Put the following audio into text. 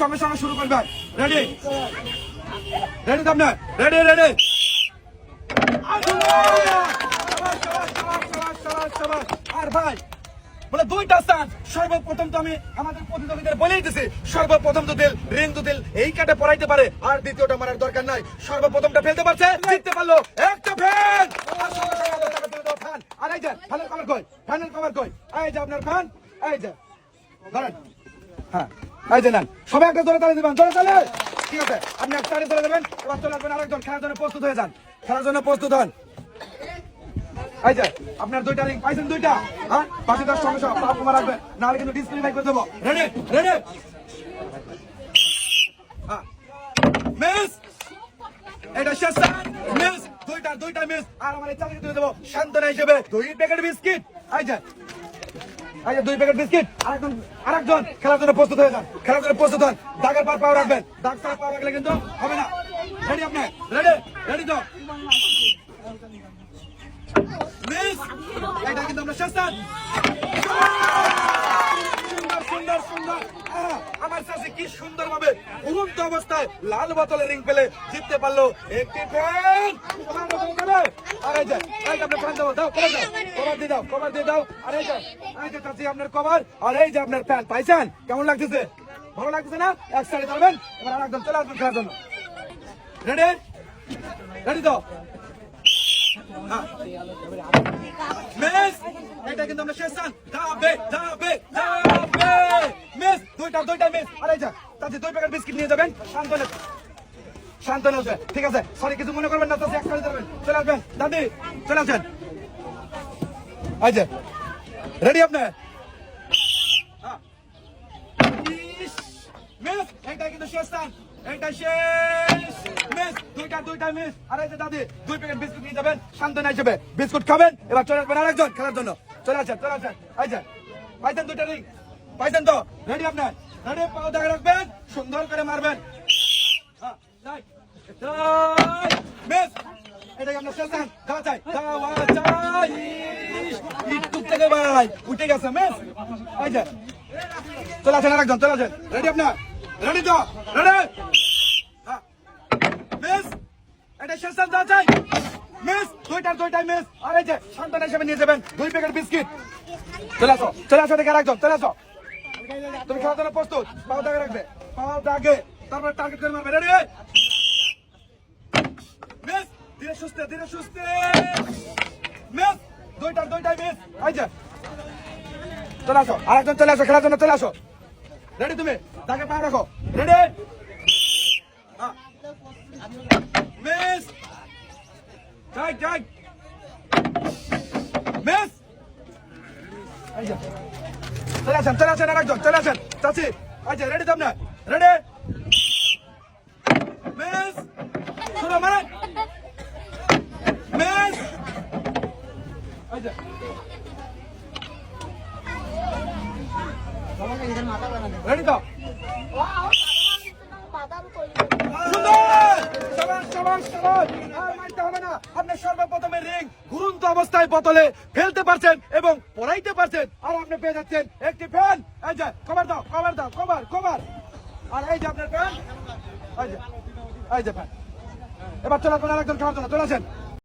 সঙ্গে সঙ্গে শুরু করবেন। রেডি রেডি তো আপনার রেডি রেডি আর ভাই বলে দুইটা চান্স। সর্বপ্রথম তো আমি আমাদের প্রতিযোগীদের বলেই দিছি, সর্বপ্রথম তো দিল রিং তো দিল এই কাটে পড়াইতে পারে, আর দ্বিতীয়টা মারার দরকার নাই। সর্বপ্রথমটা ফেলতে পারছে, জিততে পারলো একটা ফ্যান। ফ্যান আর এই যে ফ্যানের কভার কই, ফ্যানের কভার কই, এই যে আপনার ফ্যান, এই যে ধরেন। হ্যাঁ এই যে নেন, সবাই একটা ধরে তালে দিবেন, ধরে তালে। ঠিক আছে, আপনি একটা তালে ধরে দেবেন। এবার চলে আসবেন আরেকজন, খেলার জন্য প্রস্তুত হয়ে যান, খেলার জন্য প্রস্তুত হন। এই যে আপনার দুইটা রিং পাইছেন, দুইটা। হ্যাঁ বাকিটার সঙ্গে সঙ্গে পা কমা রাখবেন, নাহলে কিন্তু ডিসক্রিমিনাই করে দেবো। রেডি রেডি মিস, এটা শেষ মিস, দুইটা মিস। আর আমার এই চাকরি তুলে দেবো সান্ত্বনা হিসেবে 2 প্যাকেট বিস্কিট। এই যে 2 প্যাকেট বিস্কিট। আরেকজন খেলার জন্য প্রস্তুত হয়ে যান, খেলার জন্য প্রস্তুত হন। দাগের পর পাও রাখবেন, দাগ ছাড়া পাও রাখলে কিন্তু হবে না। রেডি আপনি রেডি রেডি তো মিস, এটা কিন্তু আমরা শেষ। সুন্দর সুন্দর সুন্দর। আমার চাষি কি সুন্দর ভাবে উড়ন্ত অবস্থায় লাল বোতলে রিং পেলে জিততে পারলো একটি ফ্যান। আর এই যে আপনার ফ্যান দাও, দাও কভার দিয়ে দাও, কভার দিয়ে দাও। আর এই যে চাষি আপনার কভার, আর এই যে আপনার ফ্যান পাইছেন। কেমন লাগতেছে? ভালো লাগতেছে না? এক সাইডে ধরবেন। এবার আরেকজন চলে আসবেন খেলার জন্য। রেডি রেডি তো মিস, এটা কিন্তু আমরা শেষ। যাবে যাবে যাবে মিস, দুইটা মিস। আর এই যে তাতে 2 প্যাকেট বিস্কিট নিয়ে যাবেন। শান্তনু ঠিক আছে, সরি কিছু মনে করবেন না। তাতে এক সাইডে ধরবেন, চলে আসবেন দাদি, চলে আসেন। এই যে রেডি আপনি মিস, এটা কিন্তু শেষ। এইটা শেষ মিস, দুইটা মিস। আর এই যে দাদি 2 প্যাকেট বিস্কুট নিয়ে যাবেন সান্ত্বনা হিসেবে, বিস্কুট খাবেন। এবার চলে আসবেন আরেকজন খেলার জন্য, চলে আসেন চলে আসেন। এই যে পাইছেন 2টা রিং, পাইছেন তো? রেডি আপনার রেডি, পাও দাগে রাখবেন, সুন্দর করে মারবেন। মিস, এটাই আপনার শেষ। যাওয়া চাই, যাওয়া চাই। একটু থেকে ভাই উঠে গেছে মিস। এই যে চলে আসেন আরেকজন, চলে আসেন। রেডি আপনার রেডি তো রেডি মিস, এটা শেষ যাওয়া চাই মিস, দুইটা মিস। আর এই যে সান্ত্বনা হিসেবে নিয়ে যাবেন 2 প্যাকেট বিস্কিট। চলে আসো দেখে আরেকজন, চলে আসো। তুমি খেলার জন্য প্রস্তুত? পাও দাগে রাখবে, পাও দাগে, তারপরে টার্গেট করে মারবে। রেডি মিস, ধীরে সুস্থে মিস, দুইটা মিস। এই যে চলে আসো আরেকজন, চলে আসো খেলার জন্য, চলে আসো। রেডি তুমি দাগে পা রাখো। রেডি মিস, যাই মিস। এই যে চলে আসেন আরেকজন, চলে আসেন চাচি। এই যে রেডি তো আপনার রেডি মিস, শুনো মানে মিস। এই যে রেডি তো আপনি সর্বপ্রথমে রিং ঘুরন্ত অবস্থায় বোতলে ফেলতে পারছেন এবং পড়াইতে পারছেন, আর আপনি পেয়ে যাচ্ছেন একটি ফ্যান। এই যে কভার দাও, কভার। আর এই যে আপনার ফ্যান, এই যে ফ্যান। এবার চলে আসবেন আরেকজন খেলার জন্য, চলে আসেন।